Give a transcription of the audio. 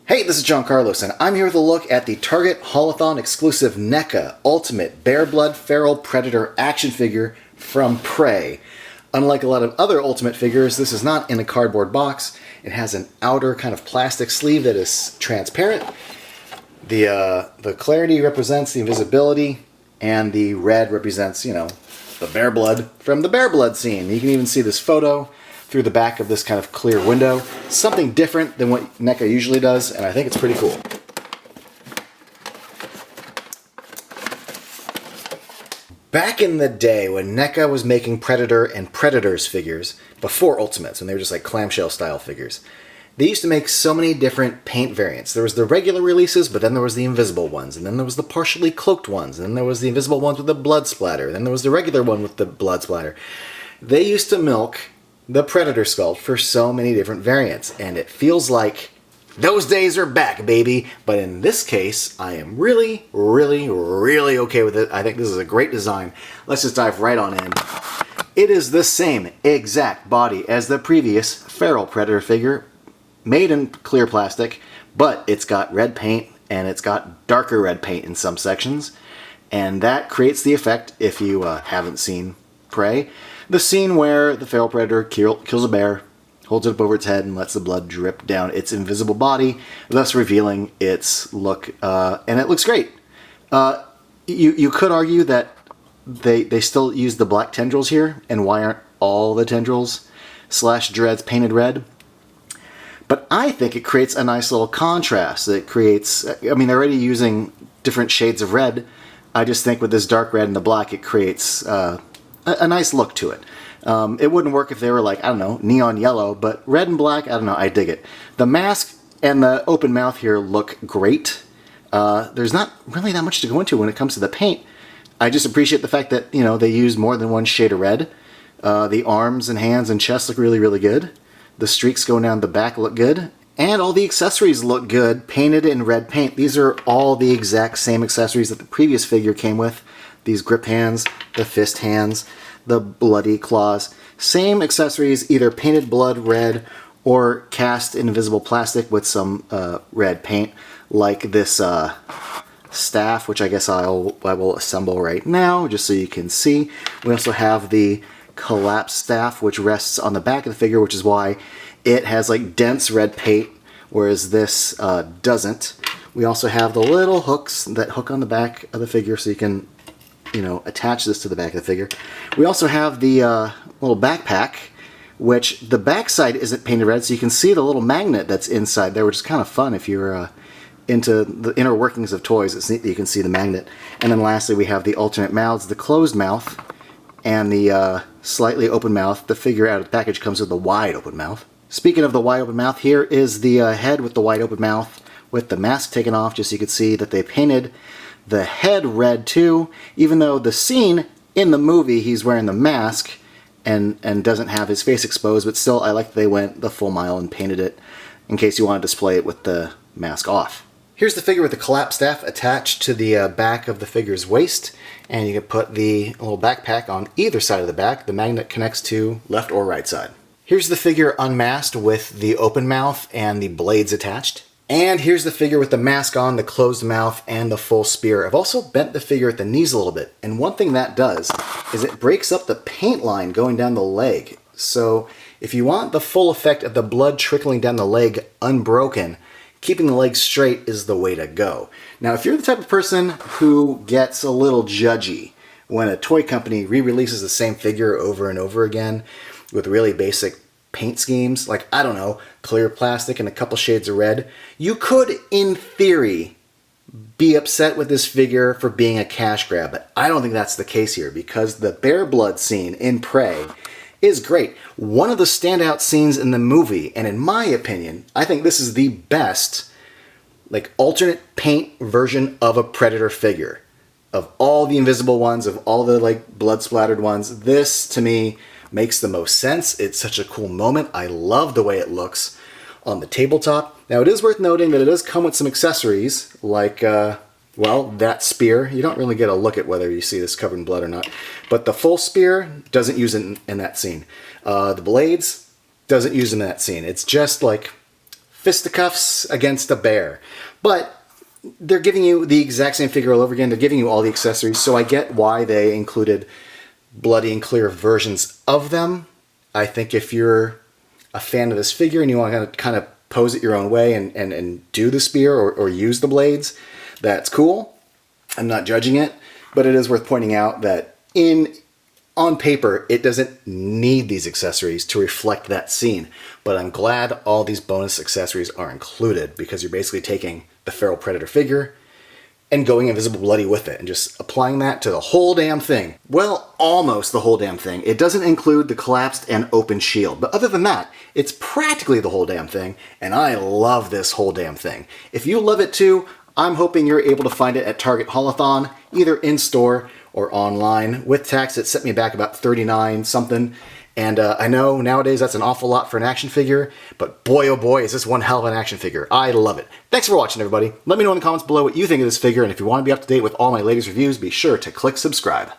Hey, this is John Carlos, and I'm here with a look at the Target Haulathon exclusive NECA Ultimate Bare Blood Feral Predator action figure from Prey. Unlike a lot of other Ultimate figures, this is not in a cardboard box. It has an outer kind of plastic sleeve that is transparent. The clarity represents the invisibility, and the red represents, the bare blood from the bare blood scene. You can even see this photo through the back of this kind of clear window. Something different than what NECA usually does, and I think it's pretty cool. Back in the day when NECA was making Predator and Predators figures, before Ultimates, when they were just like clamshell style figures, they used to make so many different paint variants. There was the regular releases, but then there was the invisible ones, and then there was the partially cloaked ones, and then there was the invisible ones with the blood splatter, and then there was the regular one with the blood splatter. They used to milk the Predator sculpt for so many different variants, and it feels like those days are back, baby. But in this case, I am really, really, really okay with it. I think this is a great design. Let's just dive right on in. It is the same exact body as the previous Feral Predator figure, made in clear plastic, but it's got red paint, and it's got darker red paint in some sections, and that creates the effect, if you haven't seen Prey, the scene where the Feral Predator kills a bear, holds it up over its head, and lets the blood drip down its invisible body, thus revealing its look, and it looks great. You could argue that they still use the black tendrils here, and why aren't all the tendrils / dreads painted red? But I think it creates a nice little contrast. It creates, I mean, they're already using different shades of red. I just think with this dark red and the black, it creates a nice look to it. It wouldn't work if they were like, I don't know, neon yellow, but red and black, I don't know, I dig it. The mask and the open mouth here look great. There's not really that much to go into when it comes to the paint. I just appreciate the fact that, they use more than one shade of red. The arms and hands and chest look really, really good. The streaks going down the back look good. And all the accessories look good, painted in red paint. These are all the exact same accessories that the previous figure came with. These grip hands, the fist hands, the bloody claws. Same accessories, either painted blood red or cast in invisible plastic with some red paint, like this staff, which I guess I will assemble right now, just so you can see. We also have the collapsed staff, which rests on the back of the figure, which is why it has like dense red paint, whereas this doesn't. We also have the little hooks that hook on the back of the figure, so you can attach this to the back of the figure. We also have the little backpack, which the backside isn't painted red, so you can see the little magnet that's inside there, which is kind of fun if you're into the inner workings of toys. It's neat that you can see the magnet. And then lastly, we have the alternate mouths, the closed mouth, and the slightly open mouth. The figure out of the package comes with a wide open mouth. Speaking of the wide open mouth, here is the head with the wide open mouth with the mask taken off, just so you can see that they painted the head red too, even though the scene in the movie he's wearing the mask and doesn't have his face exposed, but still I like that they went the full mile and painted it in case you want to display it with the mask off. Here's the figure with the collapsed staff attached to the back of the figure's waist, and you can put the little backpack on either side of the back. The magnet connects to left or right side. Here's the figure unmasked with the open mouth and the blades attached. And here's the figure with the mask on, the closed mouth, and the full spear. I've also bent the figure at the knees a little bit, and one thing that does is it breaks up the paint line going down the leg. So if you want the full effect of the blood trickling down the leg unbroken, keeping the leg straight is the way to go. Now, if you're the type of person who gets a little judgy when a toy company re-releases the same figure over and over again with really basic paint schemes, like, I don't know, clear plastic and a couple shades of red, you could, in theory, be upset with this figure for being a cash grab, but I don't think that's the case here, because the bare blood scene in Prey is great. One of the standout scenes in the movie, and in my opinion, I think this is the best, like, alternate paint version of a Predator figure. Of all the invisible ones, of all the, like, blood-splattered ones, this, to me, makes the most sense. It's such a cool moment. I love the way it looks on the tabletop. Now, it is worth noting that it does come with some accessories, like, well, that spear. You don't really get a look at whether you see this covered in blood or not. But the full spear doesn't use it in that scene. The blades doesn't use them in that scene. It's just, like, fisticuffs against a bear. But they're giving you the exact same figure all over again. They're giving you all the accessories, so I get why they included bloody and clear versions of them. I think if you're a fan of this figure and you want to kind of pose it your own way and do the spear or use the blades, that's cool. I'm not judging it, but it is worth pointing out that on paper, it doesn't need these accessories to reflect that scene. But I'm glad all these bonus accessories are included, because you're basically taking the feral predator figure and going invisible bloody with it and just applying that to the whole damn thing. Well, almost the whole damn thing. It doesn't include the collapsed and open shield, but other than that, it's practically the whole damn thing, and I love this whole damn thing. If you love it too, I'm hoping you're able to find it at Target Haulathon, either in-store or online. With tax, it set me back about $39 something. And I know nowadays that's an awful lot for an action figure, but boy oh boy is this one hell of an action figure. I love it. Thanks for watching, everybody. Let me know in the comments below what you think of this figure, and if you want to be up to date with all my latest reviews, be sure to click subscribe.